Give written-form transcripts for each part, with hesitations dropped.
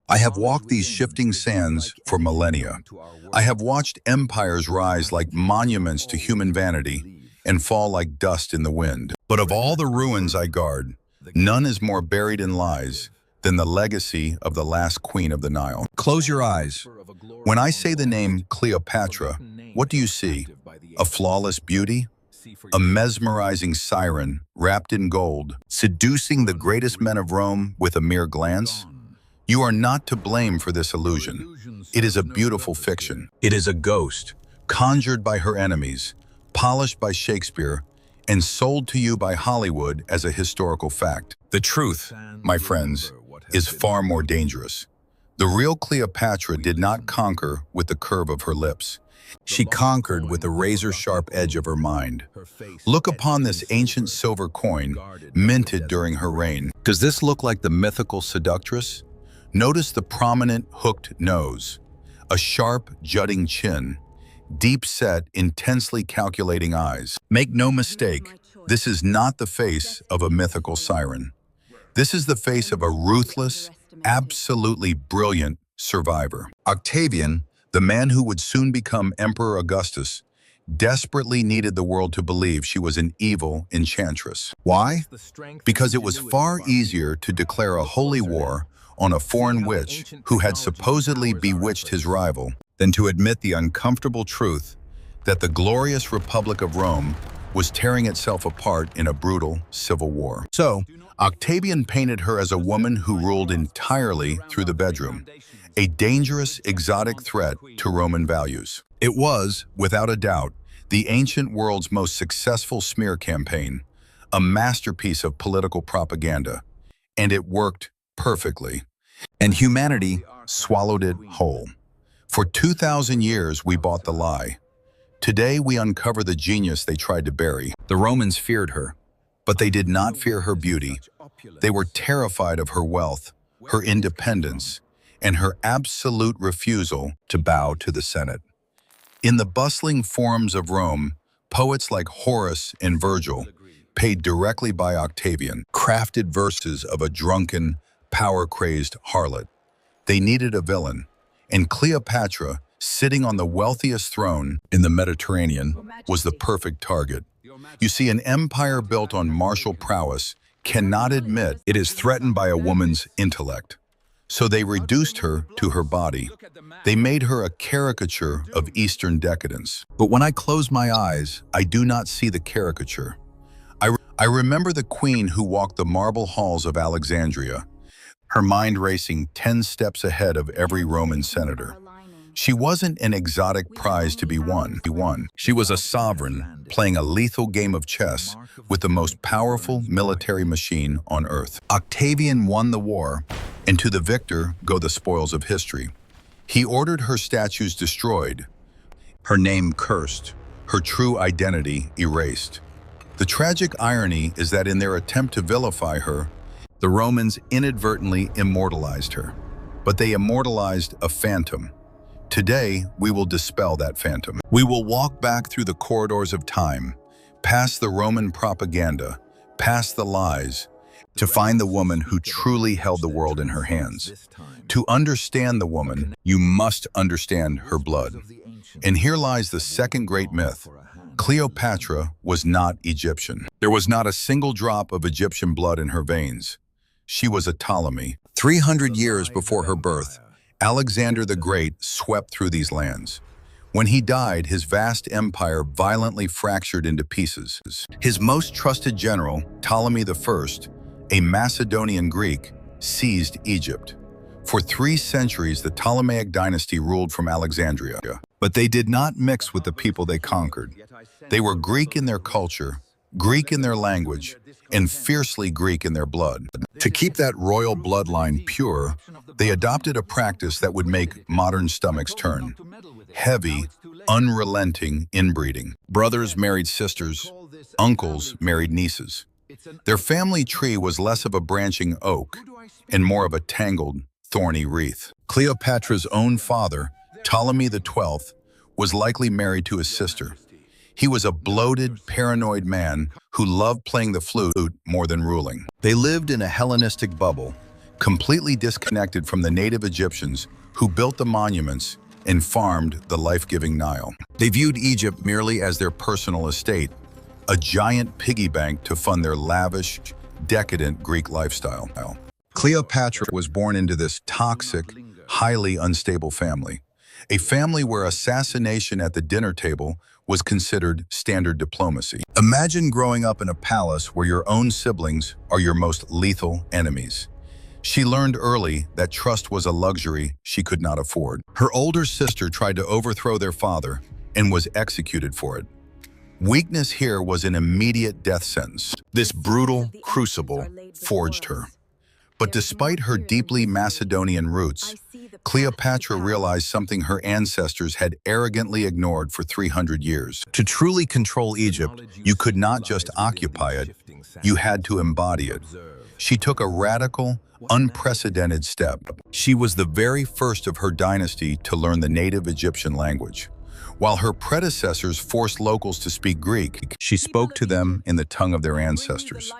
I have walked these shifting sands for millennia. I have watched empires rise like monuments to human vanity and fall like dust in the wind. But of all the ruins I guard, none is more buried in lies than the legacy of the last queen of the Nile. Close your eyes. When I say the name Cleopatra, what do you see? A flawless beauty? A mesmerizing siren wrapped in gold, seducing the greatest men of Rome with a mere glance? You are not to blame for this illusion. It is a beautiful fiction. It is a ghost, conjured by her enemies, polished by Shakespeare, and sold to you by Hollywood as a historical fact. The truth, my friends, is far more dangerous. The real Cleopatra did not conquer with the curve of her lips. She conquered with the razor-sharp edge of her mind. Look upon this ancient silver coin, minted during her reign. Does this look like the mythical seductress? Notice the prominent hooked nose, a sharp, jutting chin, deep-set, intensely calculating eyes. Make no mistake, this is not the face of a mythical siren. This is the face of a ruthless, absolutely brilliant survivor. Octavian, the man who would soon become Emperor Augustus, desperately needed the world to believe she was an evil enchantress. Why? Because it was far easier to declare a holy war on a foreign witch who had supposedly bewitched his rival than to admit the uncomfortable truth that the glorious Republic of Rome was tearing itself apart in a brutal civil war. So, Octavian painted her as a woman who ruled entirely through the bedroom, a dangerous, exotic threat to Roman values. It was, without a doubt, the ancient world's most successful smear campaign, a masterpiece of political propaganda, and it worked perfectly. And humanity swallowed it whole. For 2,000 years, we bought the lie. Today, we uncover the genius they tried to bury. The Romans feared her, but they did not fear her beauty. They were terrified of her wealth, her independence, and her absolute refusal to bow to the Senate. In the bustling forums of Rome, poets like Horace and Virgil, paid directly by Octavian, crafted verses of a drunken, power-crazed harlot. They needed a villain, and Cleopatra, sitting on the wealthiest throne in the Mediterranean, was the perfect target. You see, an empire built on martial prowess cannot admit it is threatened by a woman's intellect. So they reduced her to her body. They made her a caricature of Eastern decadence. But when I close my eyes, I do not see the caricature. I remember the queen who walked the marble halls of Alexandria, her mind racing 10 steps ahead of every Roman senator. She wasn't an exotic prize to be won. She was a sovereign playing a lethal game of chess with the most powerful military machine on earth. Octavian won the war, and to the victor go the spoils of history. He ordered her statues destroyed, her name cursed, her true identity erased. The tragic irony is that in their attempt to vilify her, the Romans inadvertently immortalized her, but they immortalized a phantom. Today, we will dispel that phantom. We will walk back through the corridors of time, past the Roman propaganda, past the lies, to find the woman who truly held the world in her hands. To understand the woman, you must understand her blood. And here lies the second great myth. Cleopatra was not Egyptian. There was not a single drop of Egyptian blood in her veins. She was a Ptolemy. 300 years before her birth, Alexander the Great swept through these lands. When he died, his vast empire violently fractured into pieces. His most trusted general, Ptolemy I, a Macedonian Greek, seized Egypt. For 3 centuries, the Ptolemaic dynasty ruled from Alexandria. But they did not mix with the people they conquered. They were Greek in their culture, Greek in their language, and fiercely Greek in their blood. To keep that royal bloodline pure, they adopted a practice that would make modern stomachs turn. Heavy, unrelenting inbreeding. Brothers married sisters, uncles married nieces. Their family tree was less of a branching oak and more of a tangled, thorny wreath. Cleopatra's own father, Ptolemy XII, was likely married to his sister. He was a bloated, paranoid man who loved playing the flute more than ruling. They lived in a Hellenistic bubble, completely disconnected from the native Egyptians who built the monuments and farmed the life-giving Nile. They viewed Egypt merely as their personal estate, a giant piggy bank to fund their lavish, decadent Greek lifestyle. Cleopatra was born into this toxic, highly unstable family, a family where assassination at the dinner table was considered standard diplomacy. Imagine growing up in a palace where your own siblings are your most lethal enemies. She learned early that trust was a luxury she could not afford. Her older sister tried to overthrow their father and was executed for it. Weakness here was an immediate death sentence. This brutal crucible forged her. But despite her deeply Macedonian roots, Cleopatra realized something her ancestors had arrogantly ignored for 300 years. To truly control Egypt, you could not just occupy it, you had to embody it. She took a radical, unprecedented step. She was the very first of her dynasty to learn the native Egyptian language. While her predecessors forced locals to speak Greek, she spoke to them in the tongue of their ancestors.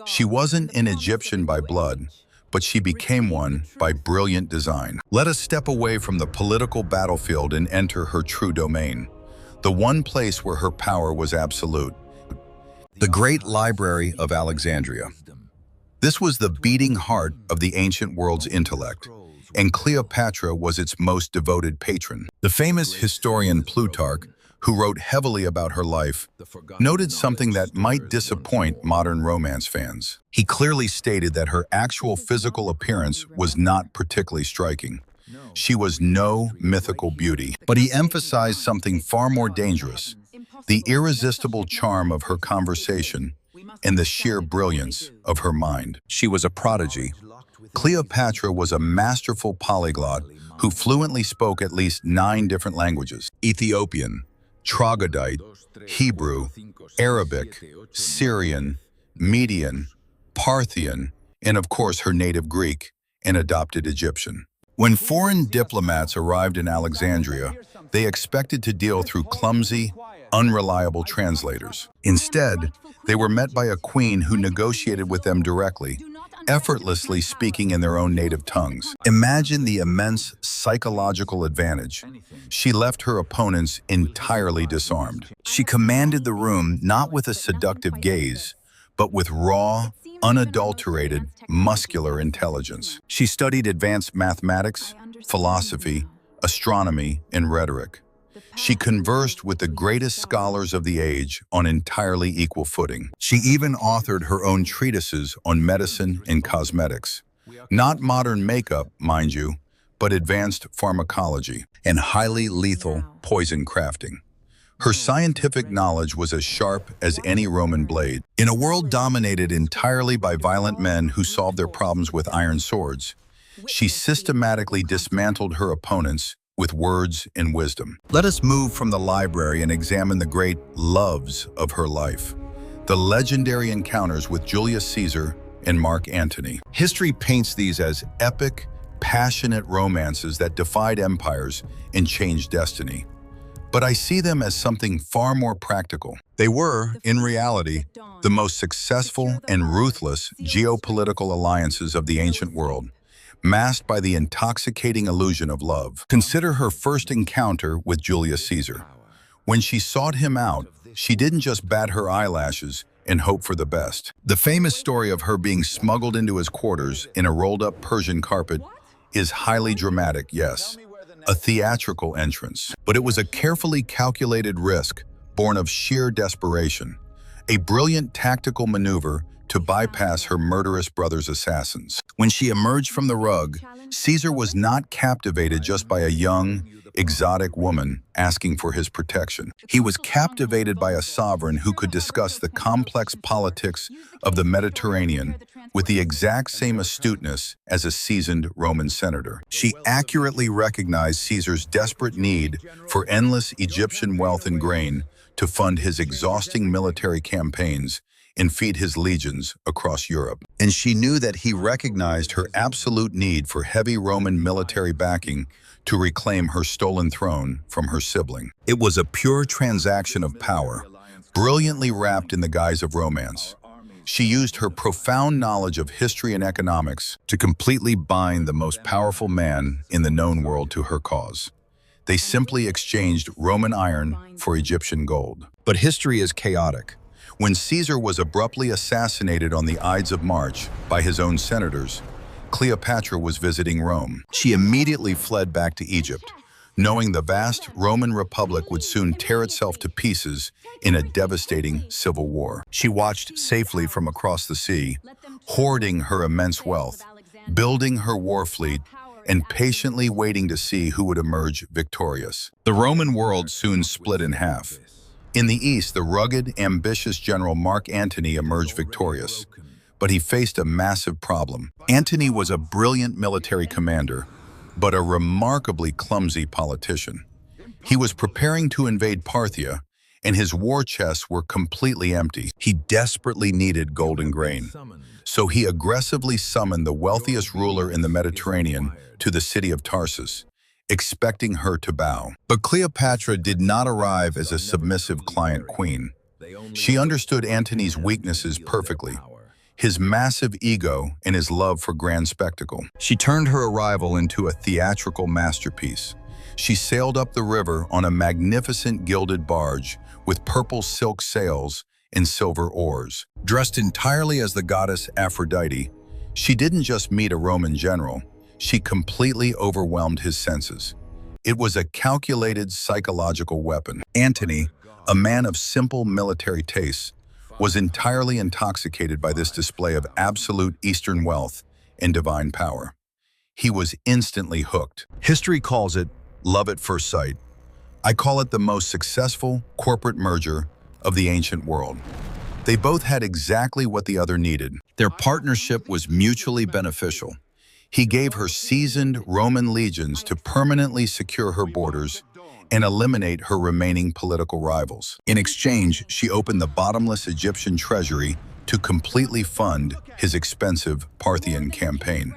She wasn't an Egyptian by blood, but she became one by brilliant design. Let us step away from the political battlefield and enter her true domain, the one place where her power was absolute. The Great Library of Alexandria. This was the beating heart of the ancient world's intellect, and Cleopatra was its most devoted patron. The famous historian Plutarch, who wrote heavily about her life, noted something that might disappoint modern romance fans. He clearly stated that her actual physical appearance was not particularly striking. She was no mythical beauty, but he emphasized something far more dangerous: the irresistible charm of her conversation and the sheer brilliance of her mind. She was a prodigy. Cleopatra was a masterful polyglot who fluently spoke at least 9 different languages: Ethiopian, Troglodyte, Hebrew, Arabic, Syrian, Median, Parthian, and of course her native Greek and adopted Egyptian. When foreign diplomats arrived in Alexandria, they expected to deal through clumsy, unreliable translators. Instead, they were met by a queen who negotiated with them directly, effortlessly speaking in their own native tongues. Imagine the immense psychological advantage. She left her opponents entirely disarmed. She commanded the room not with a seductive gaze, but with raw, unadulterated, muscular intelligence. She studied advanced mathematics, philosophy, astronomy, and rhetoric. She conversed with the greatest scholars of the age on entirely equal footing. She even authored her own treatises on medicine and cosmetics. Not modern makeup, mind you, but advanced pharmacology and highly lethal poison crafting. Her scientific knowledge was as sharp as any Roman blade. In a world dominated entirely by violent men who solved their problems with iron swords, she systematically dismantled her opponents with words and wisdom. Let us move from the library and examine the great loves of her life, the legendary encounters with Julius Caesar and Mark Antony. History paints these as epic, passionate romances that defied empires and changed destiny. But I see them as something far more practical. They were, in reality, the most successful and ruthless geopolitical alliances of the ancient world, masked by the intoxicating illusion of love. Consider her first encounter with Julius Caesar. When she sought him out, she didn't just bat her eyelashes and hope for the best. The famous story of her being smuggled into his quarters in a rolled-up Persian carpet is highly dramatic, yes, a theatrical entrance. But it was a carefully calculated risk born of sheer desperation, a brilliant tactical maneuver to bypass her murderous brother's assassins. When she emerged from the rug, Caesar was not captivated just by a young, exotic woman asking for his protection. He was captivated by a sovereign who could discuss the complex politics of the Mediterranean with the exact same astuteness as a seasoned Roman senator. She accurately recognized Caesar's desperate need for endless Egyptian wealth and grain to fund his exhausting military campaigns and feed his legions across Europe. And she knew that he recognized her absolute need for heavy Roman military backing to reclaim her stolen throne from her sibling. It was a pure transaction of power, brilliantly wrapped in the guise of romance. She used her profound knowledge of history and economics to completely bind the most powerful man in the known world to her cause. They simply exchanged Roman iron for Egyptian gold. But history is chaotic. When Caesar was abruptly assassinated on the Ides of March by his own senators, Cleopatra was visiting Rome. She immediately fled back to Egypt, knowing the vast Roman Republic would soon tear itself to pieces in a devastating civil war. She watched safely from across the sea, hoarding her immense wealth, building her war fleet, and patiently waiting to see who would emerge victorious. The Roman world soon split in half. In the east, the rugged, ambitious general Mark Antony emerged victorious, but he faced a massive problem. Antony was a brilliant military commander, but a remarkably clumsy politician. He was preparing to invade Parthia, and his war chests were completely empty. He desperately needed golden grain, so he aggressively summoned the wealthiest ruler in the Mediterranean to the city of Tarsus, expecting her to bow. But Cleopatra did not arrive as a submissive client queen. She understood Antony's weaknesses perfectly, his massive ego and his love for grand spectacle. She turned her arrival into a theatrical masterpiece. She sailed up the river on a magnificent gilded barge with purple silk sails and silver oars. Dressed entirely as the goddess Aphrodite, she didn't just meet a Roman general, she completely overwhelmed his senses. It was a calculated psychological weapon. Antony, a man of simple military tastes, was entirely intoxicated by this display of absolute Eastern wealth and divine power. He was instantly hooked. History calls it love at first sight. I call it the most successful corporate merger of the ancient world. They both had exactly what the other needed. Their partnership was mutually beneficial. He gave her seasoned Roman legions to permanently secure her borders and eliminate her remaining political rivals. In exchange, she opened the bottomless Egyptian treasury to completely fund his expensive Parthian campaign.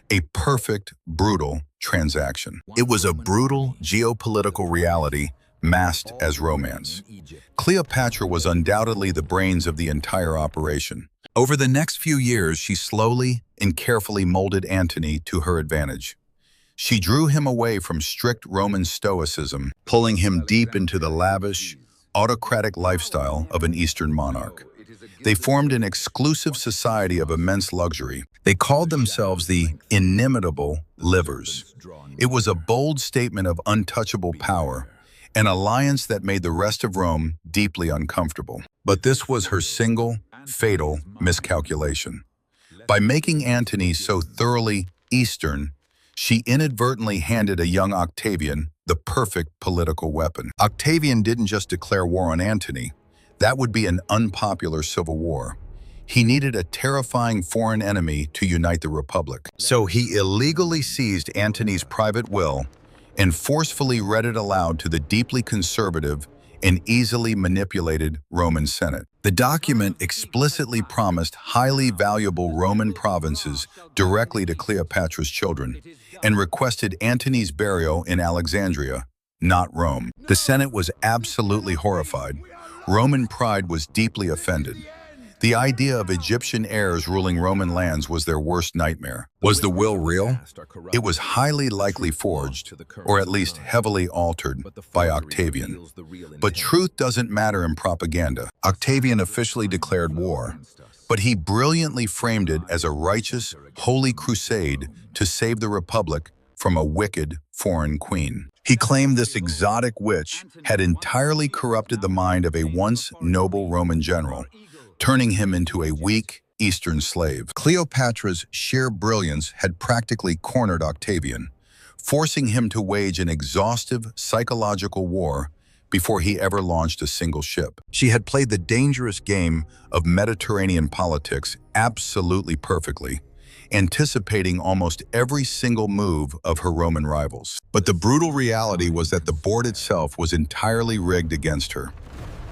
A perfect, brutal transaction. It was a brutal geopolitical reality masked as romance. Cleopatra was undoubtedly the brains of the entire operation. Over the next few years, she slowly and carefully molded Antony to her advantage. She drew him away from strict Roman stoicism, pulling him deep into the lavish, autocratic lifestyle of an Eastern monarch. They formed an exclusive society of immense luxury. They called themselves the inimitable livers. It was a bold statement of untouchable power, an alliance that made the rest of Rome deeply uncomfortable. But this was her single, fatal miscalculation. By making Antony so thoroughly Eastern, she inadvertently handed a young Octavian the perfect political weapon. Octavian didn't just declare war on Antony. That would be an unpopular civil war. He needed a terrifying foreign enemy to unite the Republic. So he illegally seized Antony's private will and forcefully read it aloud to the deeply conservative and easily manipulated Roman Senate. The document explicitly promised highly valuable Roman provinces directly to Cleopatra's children and requested Antony's burial in Alexandria, not Rome. The Senate was absolutely horrified. Roman pride was deeply offended. The idea of Egyptian heirs ruling Roman lands was their worst nightmare. Was the will real? It was highly likely forged, or at least heavily altered, by Octavian. But truth doesn't matter in propaganda. Octavian officially declared war, but he brilliantly framed it as a righteous, holy crusade to save the Republic from a wicked foreign queen. He claimed this exotic witch had entirely corrupted the mind of a once noble Roman general, turning him into a weak Eastern slave. Cleopatra's sheer brilliance had practically cornered Octavian, forcing him to wage an exhaustive psychological war before he ever launched a single ship. She had played the dangerous game of Mediterranean politics absolutely perfectly, anticipating almost every single move of her Roman rivals. But the brutal reality was that the board itself was entirely rigged against her.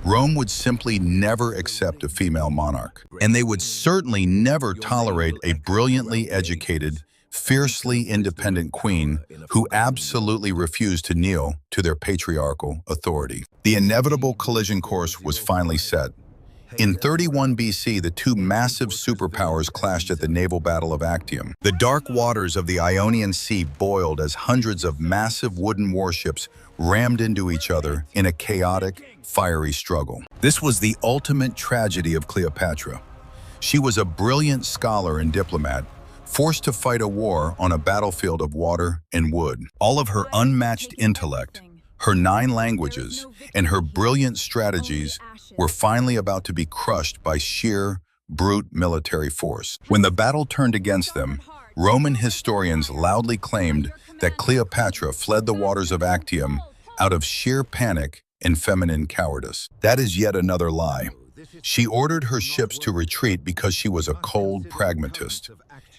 Rome would simply never accept a female monarch, and they would certainly never tolerate a brilliantly educated, fiercely independent queen who absolutely refused to kneel to their patriarchal authority. The inevitable collision course was finally set. In 31 BC, the two massive superpowers clashed at the naval battle of Actium. The dark waters of the Ionian Sea boiled as hundreds of massive wooden warships rammed into each other in a chaotic, fiery struggle. This was the ultimate tragedy of Cleopatra. She was a brilliant scholar and diplomat, forced to fight a war on a battlefield of water and wood. All of her unmatched intellect, her 9 languages, and her brilliant strategies were finally about to be crushed by sheer, brute military force. When the battle turned against them, Roman historians loudly claimed that Cleopatra fled the waters of Actium out of sheer panic and feminine cowardice. That is yet another lie. She ordered her ships to retreat because she was a cold pragmatist.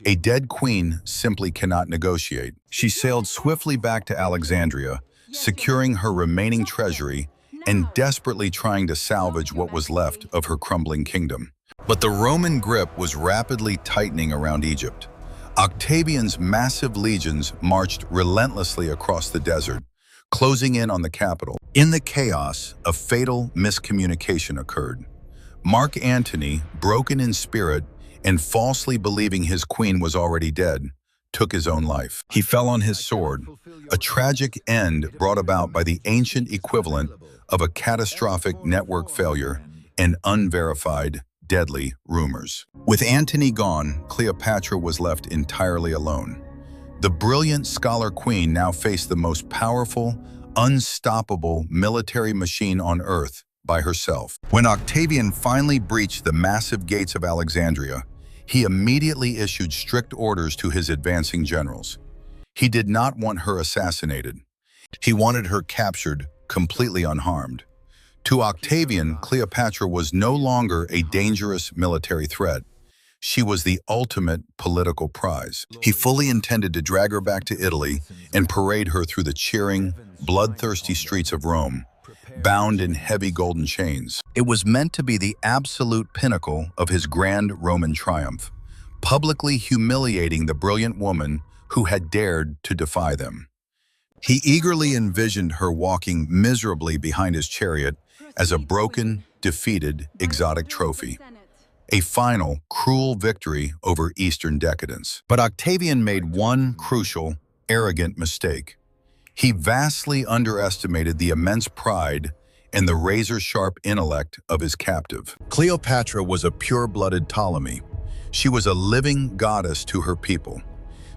A dead queen simply cannot negotiate. She sailed swiftly back to Alexandria, securing her remaining treasury and desperately trying to salvage what was left of her crumbling kingdom. But the Roman grip was rapidly tightening around Egypt. Octavian's massive legions marched relentlessly across the desert, closing in on the capital. In the chaos, a fatal miscommunication occurred. Mark Antony, broken in spirit and falsely believing his queen was already dead, took his own life. He fell on his sword, a tragic end brought about by the ancient equivalent of a catastrophic network failure and unverified, deadly rumors. With Antony gone, Cleopatra was left entirely alone. The brilliant scholar queen now faced the most powerful, unstoppable military machine on earth by herself. When Octavian finally breached the massive gates of Alexandria, he immediately issued strict orders to his advancing generals. He did not want her assassinated. He wanted her captured, completely unharmed. To Octavian, Cleopatra was no longer a dangerous military threat. She was the ultimate political prize. He fully intended to drag her back to Italy and parade her through the cheering, bloodthirsty streets of Rome, bound in heavy golden chains. It was meant to be the absolute pinnacle of his grand Roman triumph, publicly humiliating the brilliant woman who had dared to defy them. He eagerly envisioned her walking miserably behind his chariot as a broken, defeated, exotic trophy. A final, cruel victory over Eastern decadence. But Octavian made one crucial, arrogant mistake. He vastly underestimated the immense pride and the razor-sharp intellect of his captive. Cleopatra was a pure-blooded Ptolemy. She was a living goddess to her people.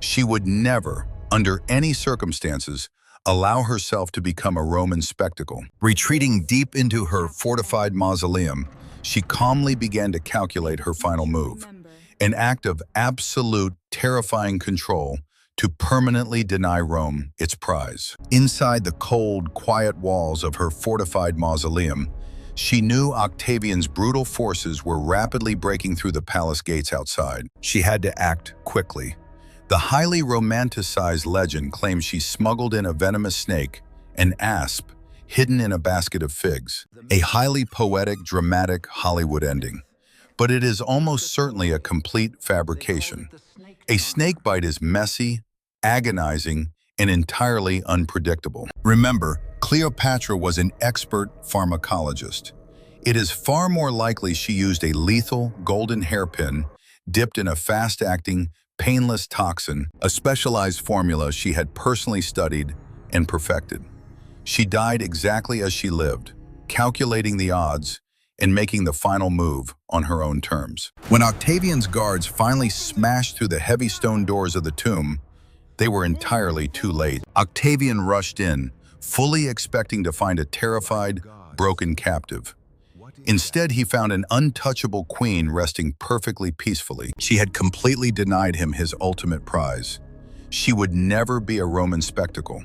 She would never, under any circumstances, allow herself to become a Roman spectacle. Retreating deep into her fortified mausoleum, she calmly began to calculate her final move, an act of absolute, terrifying control to permanently deny Rome its prize. Inside the cold, quiet walls of her fortified mausoleum, she knew Octavian's brutal forces were rapidly breaking through the palace gates outside. She had to act quickly. The highly romanticized legend claims she smuggled in a venomous snake, an asp, hidden in a basket of figs. A highly poetic, dramatic Hollywood ending. But it is almost certainly a complete fabrication. A snake bite is messy, agonizing, and entirely unpredictable. Remember, Cleopatra was an expert pharmacologist. It is far more likely she used a lethal golden hairpin dipped in a fast-acting, painless toxin, a specialized formula she had personally studied and perfected. She died exactly as she lived, calculating the odds and making the final move on her own terms. When Octavian's guards finally smashed through the heavy stone doors of the tomb, they were entirely too late. Octavian rushed in, fully expecting to find a terrified, broken captive. Instead, he found an untouchable queen resting perfectly peacefully. She had completely denied him his ultimate prize. She would never be a Roman spectacle.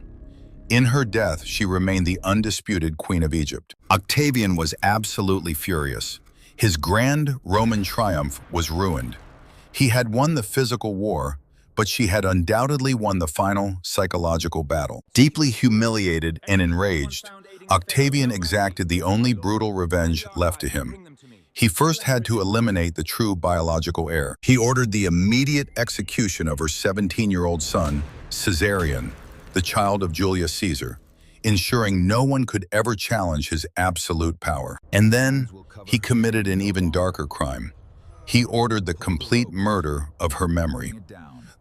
In her death, she remained the undisputed Queen of Egypt. Octavian was absolutely furious. His grand Roman triumph was ruined. He had won the physical war, but she had undoubtedly won the final psychological battle. Deeply humiliated and enraged, Octavian exacted the only brutal revenge left to him. He first had to eliminate the true biological heir. He ordered the immediate execution of her 17-year-old son, Caesarion, the child of Julius Caesar. ensuring no one could ever challenge his absolute power. And then he committed an even darker crime. He ordered the complete murder of her memory.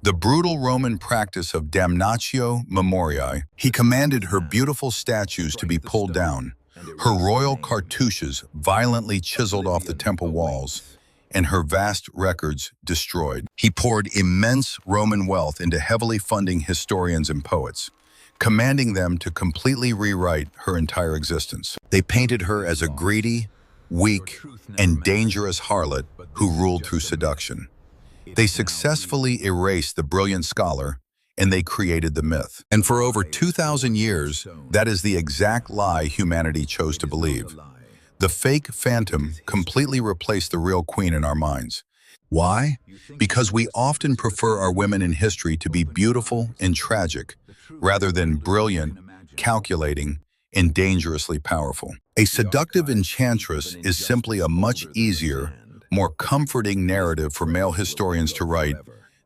The brutal Roman practice of damnatio memoriae, he commanded her beautiful statues to be pulled down, her royal cartouches violently chiseled off the temple walls, and her vast records destroyed. He poured immense Roman wealth into heavily funding historians and poets, commanding them to completely rewrite her entire existence. They painted her as a greedy, weak, and dangerous harlot who ruled through seduction. They successfully erased the brilliant scholar, and they created the myth. And for over 2,000 years, that is the exact lie humanity chose to believe. The fake phantom completely replaced the real queen in our minds. Why? Because we often prefer our women in history to be beautiful and tragic, rather than brilliant, calculating, and dangerously powerful. A seductive enchantress is simply a much easier, more comforting narrative for male historians to write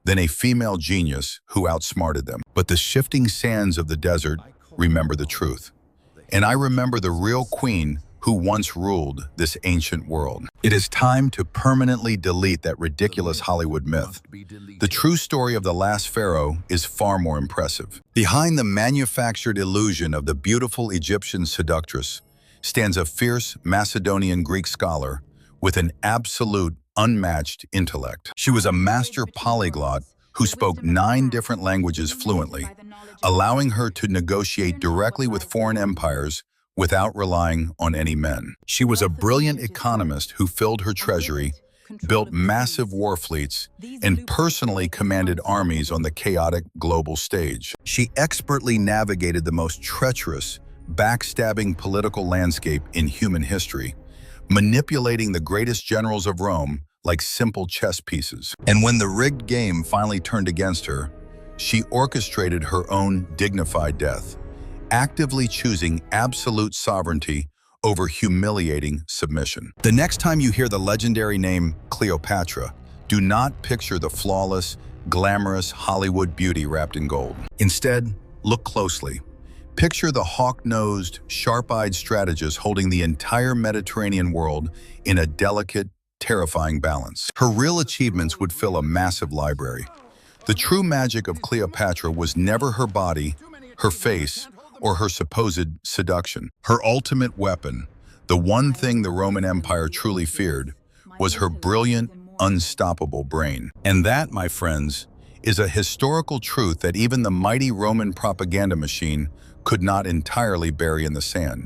than a female genius who outsmarted them. But the shifting sands of the desert remember the truth. And I remember the real queen who once ruled this ancient world. It is time to permanently delete that ridiculous Hollywood myth. The true story of the last pharaoh is far more impressive. Behind the manufactured illusion of the beautiful Egyptian seductress stands a fierce Macedonian Greek scholar with an absolute, unmatched intellect. She was a master polyglot who spoke 9 different languages fluently, allowing her to negotiate directly with foreign empires without relying on any men. She was a brilliant economist who filled her treasury, built massive war fleets, and personally commanded armies on the chaotic global stage. She expertly navigated the most treacherous, backstabbing political landscape in human history, manipulating the greatest generals of Rome like simple chess pieces. And when the rigged game finally turned against her, she orchestrated her own dignified death, actively choosing absolute sovereignty over humiliating submission. The next time you hear the legendary name Cleopatra, do not picture the flawless, glamorous Hollywood beauty wrapped in gold. Instead, look closely. Picture the hawk-nosed, sharp-eyed strategist holding the entire Mediterranean world in a delicate, terrifying balance. Her real achievements would fill a massive library. The true magic of Cleopatra was never her body, her face, or her supposed seduction. Her ultimate weapon, the one thing the Roman Empire truly feared, was her brilliant, unstoppable brain. And that, my friends, is a historical truth that even the mighty Roman propaganda machine could not entirely bury in the sand.